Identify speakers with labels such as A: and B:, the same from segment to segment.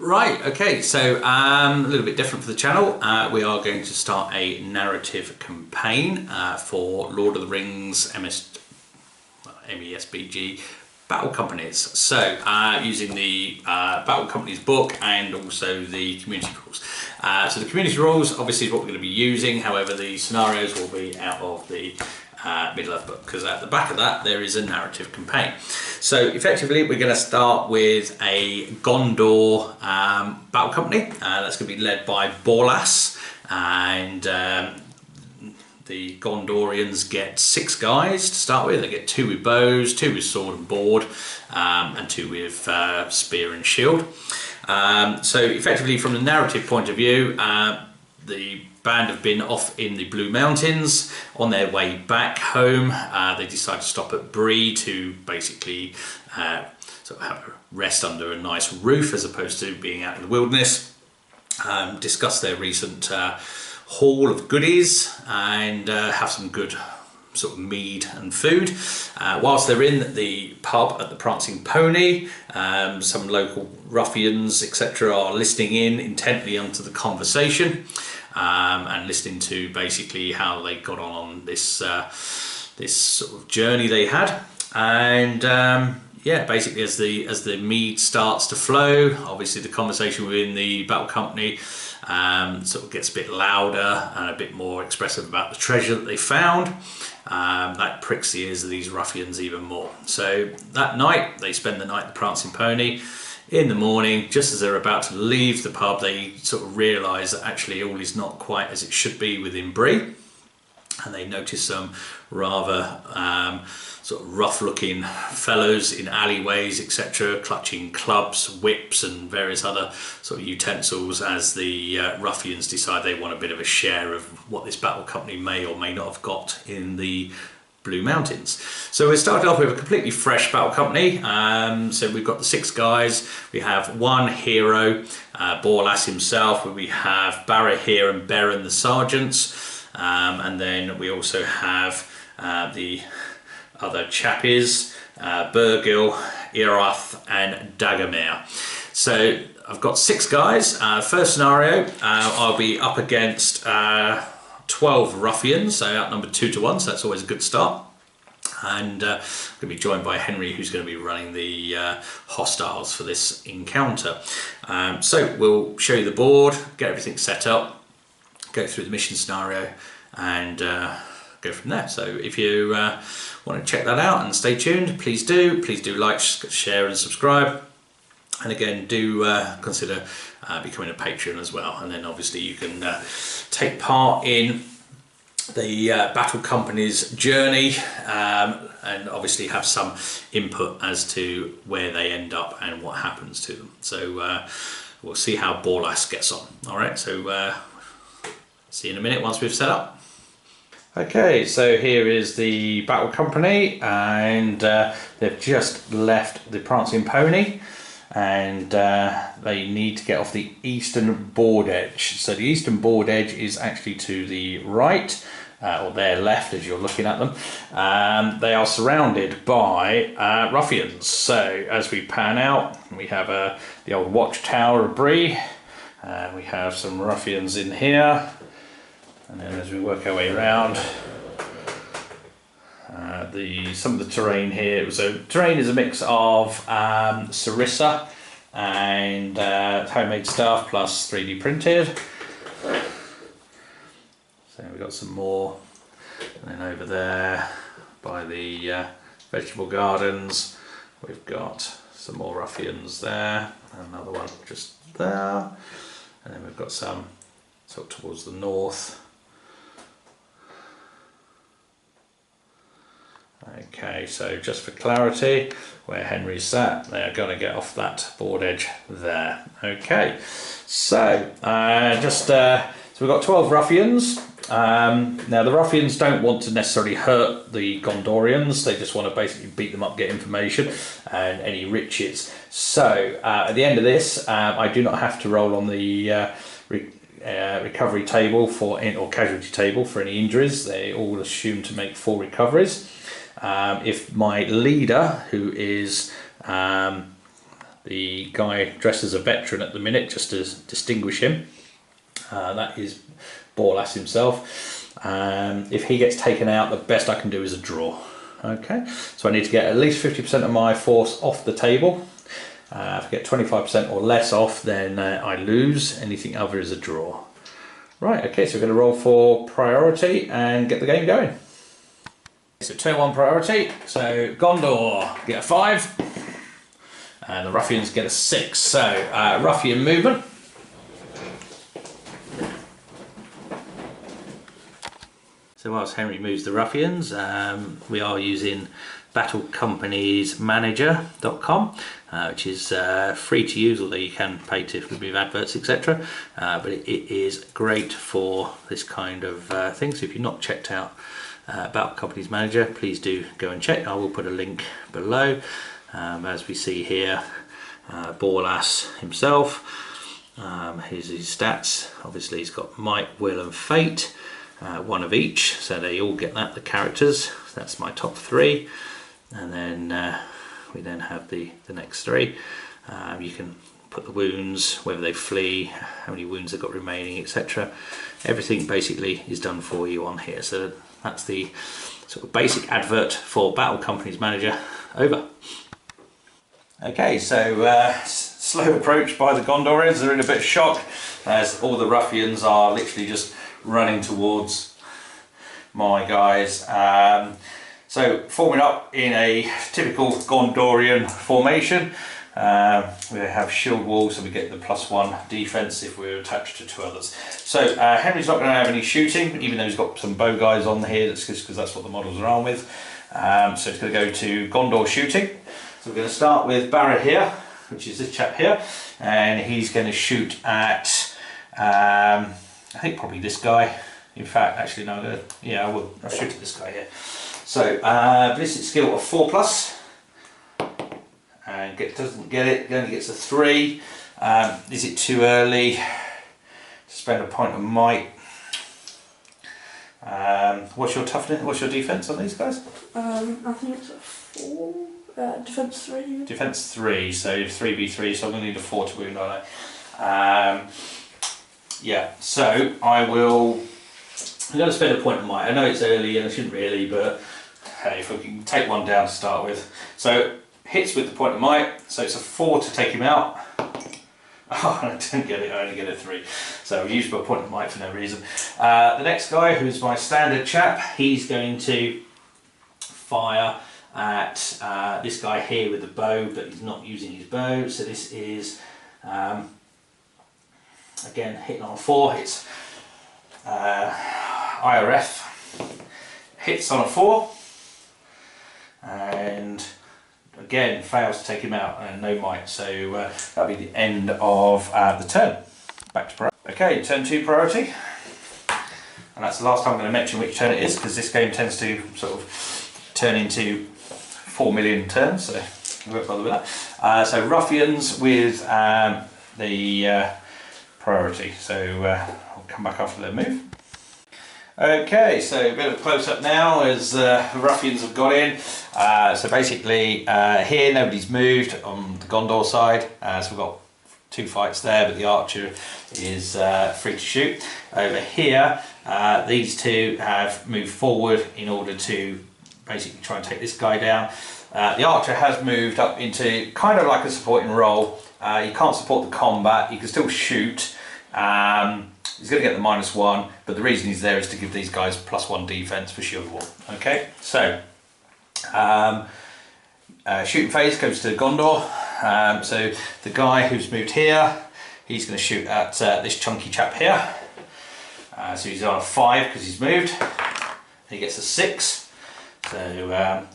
A: Right, okay, so a little bit different for the channel. We are going to start a narrative campaign for Lord of the Rings MESBG Battle Companies. So using the Battle Companies book and also the community rules. So the community rules obviously is what we're going to be using, however the scenarios will be out of the Middle-earth book, because at the back of that there is a narrative campaign. So effectively we're going to start with a Gondor battle company that's going to be led by Borlas, and the Gondorians get 6 guys to start with. They get 2 with bows, 2 with sword and board, and 2 with spear and shield. So effectively from the narrative point of view, the band have been off in the Blue Mountains. On their way back home, they decide to stop at BREE to basically sort of have a rest under a nice roof as opposed to being out in the wilderness, discuss their recent haul of goodies, and have some good sort of mead and food. Whilst they're in the pub at the Prancing Pony, some local ruffians etc. are listening in intently onto the conversation, and listening to basically how they got on this this sort of journey they had. And yeah, basically as the mead starts to flow, obviously the conversation within the battle company sort of gets a bit louder and a bit more expressive about the treasure that they found. That pricks the ears of these ruffians even more. So that night they spend the night at the Prancing Pony. In the morning, just as they're about to leave the pub, they sort of realise that actually all is not quite as it should be within BREE, and they notice some rather sort of rough-looking fellows in alleyways, etc., clutching clubs, whips, and various other sort of utensils as the ruffians decide they want a bit of a share of what this battle company may or may not have got in the Blue Mountains. So we started off with a completely fresh battle company. So we've got the 6 guys. We have 1 hero, Borlas himself. We have Barahir and Beren, the Sargents, and then we also have the other chappies, Bergil, Ioreth and Dagomir. So I've got 6 guys. First scenario, I'll be up against 12 ruffians, so outnumbered 2 to 1, so that's always a good start. And I'm going to be joined by Henry, who's going to be running the hostiles for this encounter. So we'll show you the board, get everything set up, go through the mission scenario, and go from there. So if you want to check that out and stay tuned, please do like, share and subscribe. And again, do consider becoming a Patreon as well, and then obviously you can take part in the battle company's journey, and obviously have some input as to where they end up and what happens to them. So we'll see how Borlas gets on. Alright, so see you in a minute once we've set up. Okay, so here is the battle company, and they've just left the Prancing Pony, and they need to get off the eastern board edge. So the eastern board edge is actually to the right, or their left as you're looking at them. They are surrounded by ruffians. So as we pan out, we have the old watchtower of BREE, we have some ruffians in here, and then as we work our way around, some of the terrain here. So terrain is a mix of sarissa and homemade stuff plus 3D printed. So we've got some more, and then over there by the vegetable gardens we've got some more ruffians there, another one just there, and then we've got some sort of towards the north. Okay, so just for clarity, where Henry's sat, they're going to get off that board edge there. Okay, so so we've got 12 ruffians. Now the ruffians don't want to necessarily hurt the Gondorians, they just want to basically beat them up, get information and any riches. So at the end of this, I do not have to roll on the recovery table or casualty table for any injuries. They all assume to make 4 recoveries. If my leader, who is the the guy dressed as a veteran at the minute, just to distinguish him. That is Borlas himself. If he gets taken out, the best I can do is a draw. Okay, so I need to get at least 50% of my force off the table. If I get 25% or less off, then I lose. Anything other is a draw. Right, okay, so we're going to roll for priority and get the game going. So turn 1 priority, so Gondor get a 5 and the Ruffians get a 6. So Ruffian movement. So whilst Henry moves the Ruffians, we are using Battle Companies Manager.com, which is free to use, although you can pay to remove adverts, etc. But it is great for this kind of thing. So if you've not checked out Battle Companies Manager, please do go and check. I will put a link below. As we see here, Borlas himself, here's his stats. Obviously he's got Might, Will and Fate. 1 of each, so they all get that, the characters. So that's my top 3, and then we then have the next 3. You can put the wounds, whether they flee, how many wounds they've got remaining, etc. Everything basically is done for you on here. So that's the sort of basic advert for Battle Companies Manager over. Okay, so slow approach by the Gondorians. They're in a bit of shock as all the ruffians are literally just running towards my guys. So forming up in a typical Gondorian formation, we have shield wall, so we get the +1 defense if we're attached to 2 others. So Henry's not going to have any shooting, even though he's got some bow guys on here. That's just because that's what the models are armed with. So it's going to go to Gondor shooting. So we're going to start with Barahir, which is this chap here, and he's going to shoot at I think probably this guy. In fact, actually no, I'll shoot at this guy here. So ballistic skill of 4+, and doesn't get it. He only gets a 3. Is it too early to spend a point of might? What's your toughness? What's your defense on these guys?
B: I think it's a 4. Defense 3.
A: Defense 3. So 3v3. So I'm going to need a 4 to wound, aren't I? Yeah, so I'm going to spend a point of might. I know it's early and I shouldn't really, but hey, if we can take 1 down to start with. So hits with the point of might, so it's a 4 to take him out. Oh, I didn't get it, I only get a 3. So I've used my point of might for no reason. The next guy, who's my standard chap, he's going to fire at this guy here with the bow, but he's not using his bow. So this is again hitting on a 4, hits Ioreth, hits on a 4, and again fails to take him out, and no might. So that'll be the end of the turn. Back to priority. Okay, turn 2 priority, and that's the last time I'm going to mention which turn it is, because this game tends to sort of turn into 4 million turns, so I won't bother with that. So Ruffians with the priority, so I'll come back after their move. Okay, so a bit of a close-up now as the Ruffians have got in. So basically here nobody's moved on the Gondor side, so we've got 2 fights there, but the archer is free to shoot. Over here these 2 have moved forward in order to basically try and take this guy down. The archer has moved up into kind of like a supporting role. You can't support the combat, you can still shoot. He's going to get the -1, but the reason he's there is to give these guys +1 defense for shield wall. Okay, so shooting phase goes to Gondor. So the guy who's moved here, he's going to shoot at this chunky chap here. So he's on a 5 because he's moved. He gets a 6. So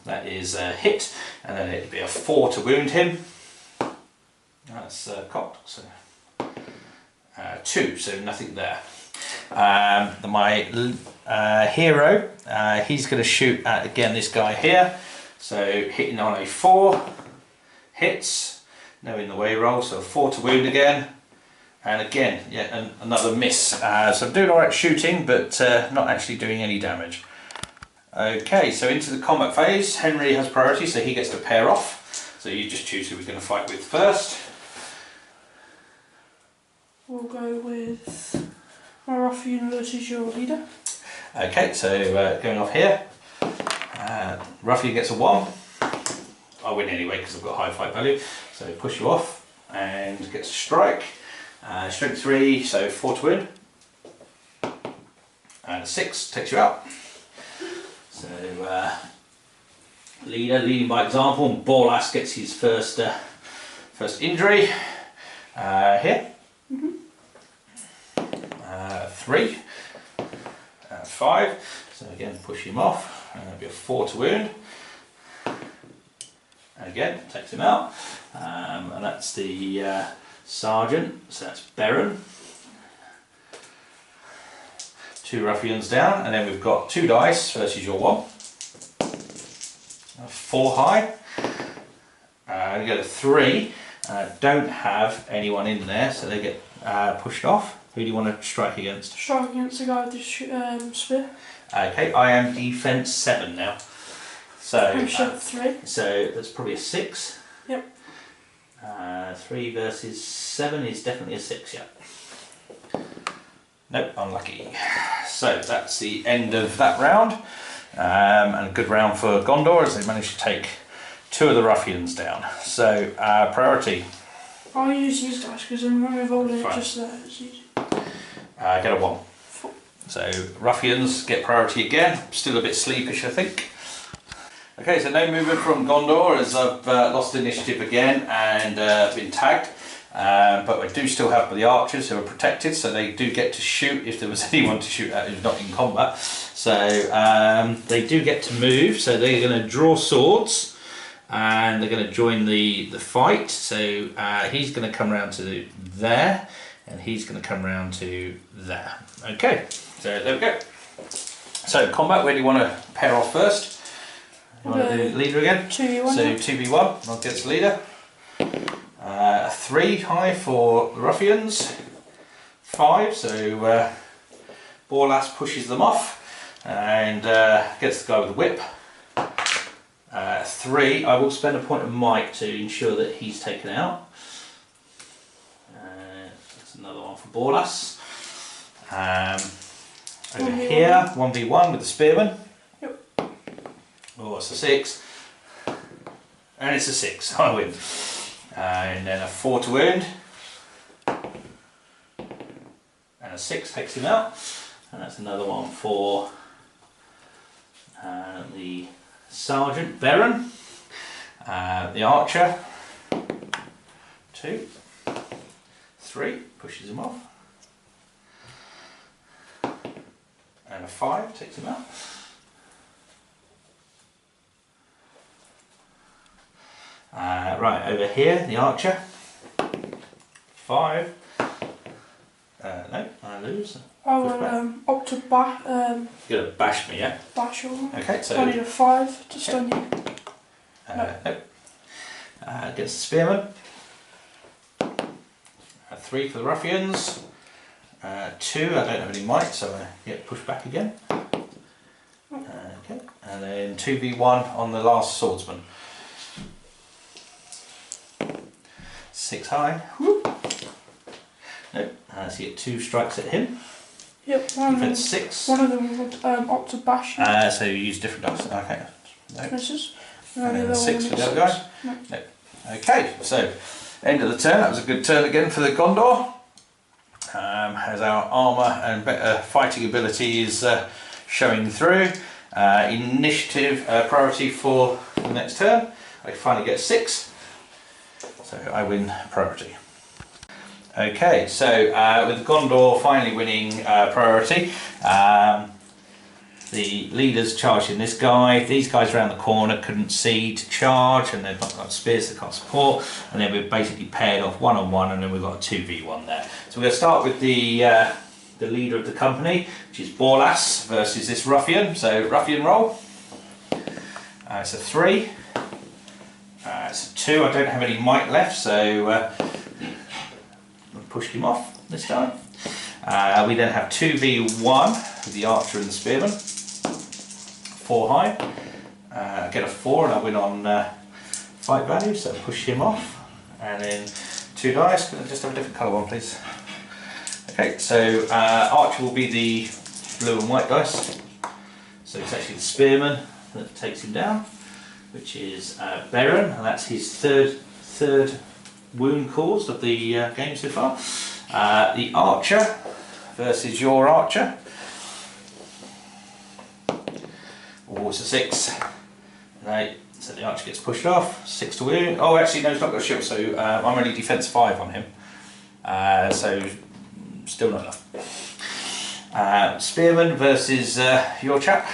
A: that is a hit, and then it'd be a 4 to wound him. That's cocked, so 2, so nothing there. My hero, he's going to shoot at again this guy here. So hitting on a 4, hits, no in the way roll, so a 4 to wound again. And again, yeah, another miss. So I'm doing alright shooting, but not actually doing any damage. Okay, so into the combat phase. Henry has priority, so he gets to pair off. So you just choose who we're going to fight with first.
B: We'll go with my ruffian versus your leader.
A: Okay, so going off here, ruffian gets a 1. I win anyway because I've got high fight value. So push you off and gets a strike. Strength 3, so 4 to win. And a 6 takes you out. So leading by example, and Borlas gets his first injury here. 3, 5. So again, push him off. That'll be a 4 to wound. And again, takes him out. And that's the Sargent. So that's Beren. 2 ruffians down, and then we've got 2 dice versus your 1. 4 high. We get a 3. Don't have anyone in there, so they get pushed off. Who do you want to strike against?
B: Strike against the guy with the spear.
A: Okay, I am defense 7 now. So
B: I'm strength 3.
A: So that's probably a 6.
B: Yep.
A: 3 versus 7 is definitely a 6. Yeah. Nope, unlucky. So that's the end of that round, and a good round for Gondor as they managed to take 2 of the ruffians down. So priority.
B: I'll use these dice because when we're rolling it
A: Fine.
B: just there, it's easy.
A: Get a 1.
B: 4.
A: So ruffians get priority again. Still a bit sleepish, I think. Okay, so no movement from Gondor as I've lost initiative again and been tagged. But I do still have the archers who are protected, so they do get to shoot if there was anyone to shoot at who's not in combat. So they do get to move, so they're going to draw swords and they're going to join the fight. So he's going to come round to there and he's going to come round to there. Okay, so there we go. So combat, where do you want to pair off first? You want to do leader again?
B: 2v1.
A: So 2v1, I'll get the leader. 3 high for the ruffians, 5, so Borlas pushes them off and gets the guy with the whip. 3, I will spend a point of might to ensure that he's taken out. That's another one for Borlas. Over
B: 1v1.
A: here, 1v1 with the spearman.
B: Yep.
A: Oh, it's a 6. And it's a 6, I win. And then a 4 to wound. And a 6 takes him out. And that's another one for the Sergeant Beren. The archer. 2. 3, pushes him off. And a 5 takes him out. Right, over here, the archer. 5. No, I lose.
B: I will opt to
A: You're going to bash me, yeah?
B: bash all.
A: Okay, so.
B: I need a 5 to stun you.
A: No. Against the spearman. 3 for the ruffians. 2, I don't have any might, so I get pushed back again. Okay, and then 2v1 on the last swordsman. 6 high. Whoop. Nope. So you get 2 strikes at him.
B: Yep, one
A: Defense 6.
B: of them would opt to bash you.
A: So you use different dice. Okay. Nope.
B: Misses.
A: And then
B: the
A: 6
B: one
A: for the
B: is
A: other guy.
B: 6. No.
A: Nope. Okay, so end of the turn. That was a good turn again for the Gondor. As our armour and better fighting ability is showing through. Initiative priority for the next turn. I finally get 6. So I win priority. Okay, so with Gondor finally winning priority, the leaders charging this guy. These guys around the corner couldn't see to charge, and they've not got spears they can't support, and then we've basically paired off 1-on-1, and then we've got a 2v1 there. So we're going to start with the leader of the company, which is Borlas versus this ruffian. So ruffian roll. It's a 3. It's a 2. I don't have any might left, so I'll push him off this time. We then have 2v1 with the archer and the spearman. 4 high. I get a 4 and I win on fight value, so push him off. And then 2 dice, can I just have a different colour one please? Okay, so Archer will be the blue and white dice. So it's actually the spearman that takes him down, which is Beren, and that's his third wound caused of the game so far. The Archer versus your Archer. Oh, it's a 6. Right, so the Archer gets pushed off. 6 to wound. Oh, actually, no, he's not got a shield, so I'm only defense 5 on him. So, still not enough. Spearman versus your chap.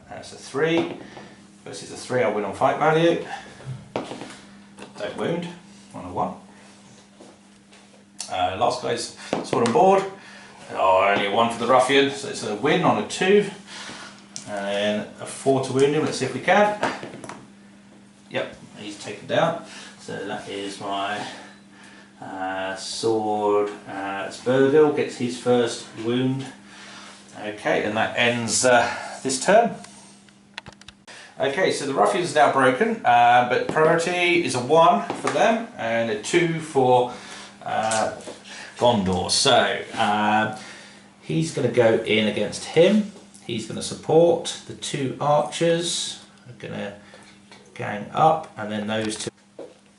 A: That's a 3. Versus a 3, I'll win on fight value. Don't wound. On a 1. Last guy's sword and board. Oh, only a 1 for the ruffian, so it's a win on a 2. And then a 4 to wound him. Let's see if we can. Yep, he's taken down. So that is my sword. It's Bergil gets his first wound. Okay, and that ends this turn. Okay, so the ruffian's now broken, but priority is a 1 for them and a 2 for Gondor. So he's going to go in against him. He's going to support. The 2 archers are going to gang up, and then those 2.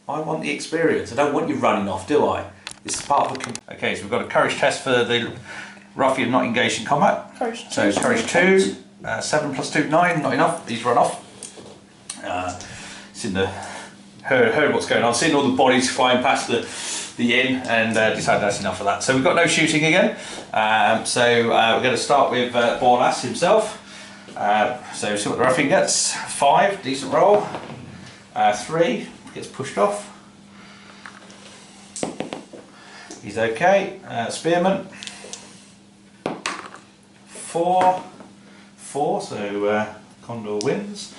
A: I want the experience. I don't want you running off, do I? This is part of the. Okay, so we've got a courage test for the ruffian not engaged in combat.
B: Courage 2.
A: So courage 2, 7 plus 2, 9. Not enough. He's run off. Seen heard what's going on. Seen all the bodies flying past the inn, and decided that's enough of that. So we've got no shooting again. So we're going to start with Borlas himself. So see what the ruffian gets. 5, decent roll. 3, gets pushed off. He's okay. Spearman. 4, so Gondor wins.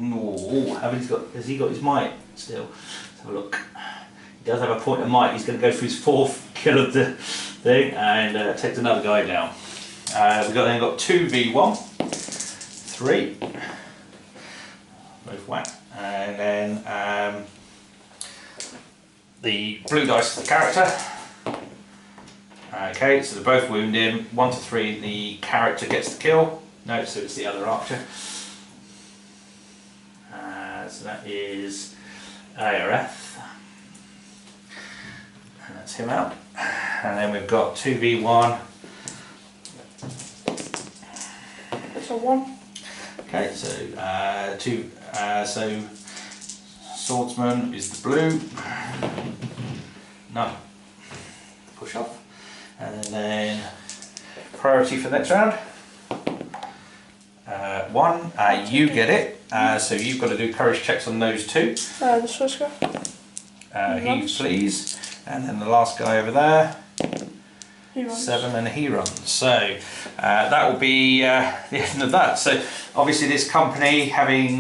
A: Oh, has he got his might still? Let's have a look. He does have a point of might. He's going to go for his 4th kill of the thing and takes another guy down. We've then got 2v1, 3, both whack, and then the blue dice is the character. Okay, so they both wound him. 1 to 3, the character gets the kill. No, so it's the other archer. So that is Ioreth, and that's him out. And then we've got 2v1.
B: It's a 1.
A: Okay, so so swordsman is the blue. No, push off, and then priority for the next round. 1, you get it. So you've got to do courage checks on those 2.
B: This first guy.
A: He flees, and then the last guy over there.
B: He runs.
A: 7, and he runs. So that will be the end of that. So obviously this company, having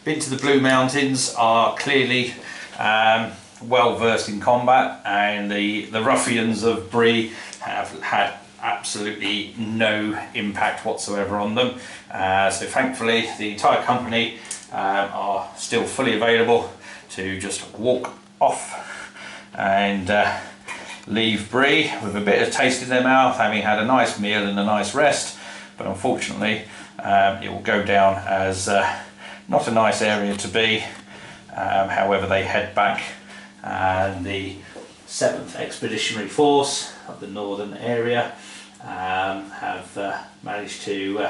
A: been to the Blue Mountains, are clearly well versed in combat, and the ruffians of BREE have had absolutely no impact whatsoever on them. So thankfully the entire company are still fully available to just walk off and leave BREE with a bit of taste in their mouth, having had a nice meal and a nice rest. But unfortunately it will go down as not a nice area to be. However, they head back, and the 7th Expeditionary Force of the northern area have managed to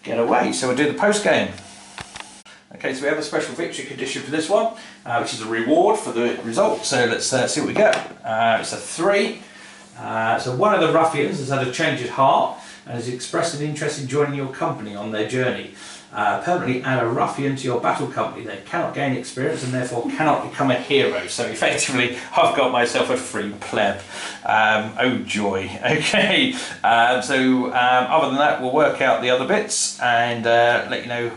A: get away. So we'll do the post game. Okay, so we have a special victory condition for this one, which is a reward for the result. So let's see what we get. It's a 3. So one of the ruffians has had a change of heart and has expressed an interest in joining your company on their journey. Permanently add a ruffian to your battle company. They cannot gain experience and therefore cannot become a hero. So effectively, I've got myself a free pleb. Oh joy. Okay. So other than that, we'll work out the other bits and let you know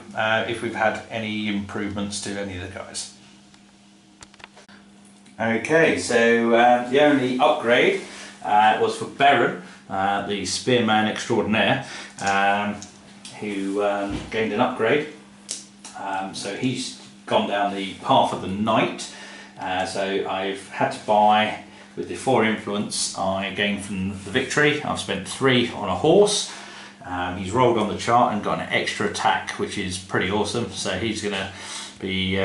A: if we've had any improvements to any of the guys. Okay. So the only upgrade was for Beren, the spearman extraordinaire. who gained an upgrade. So he's gone down the path of the knight. So I've had to buy, with the 4 influence I gained from the victory, I've spent 3 on a horse. He's rolled on the chart and got an extra attack, which is pretty awesome. So he's going to be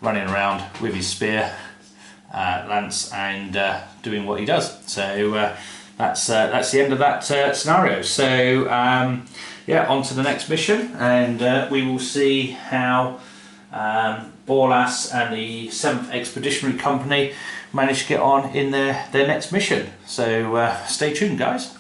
A: running around with his spear, lance, and doing what he does. So that's the end of that scenario. So yeah, on to the next mission, and we will see how Borlas and the 7th Expeditionary Company manage to get on in their next mission. So stay tuned, guys.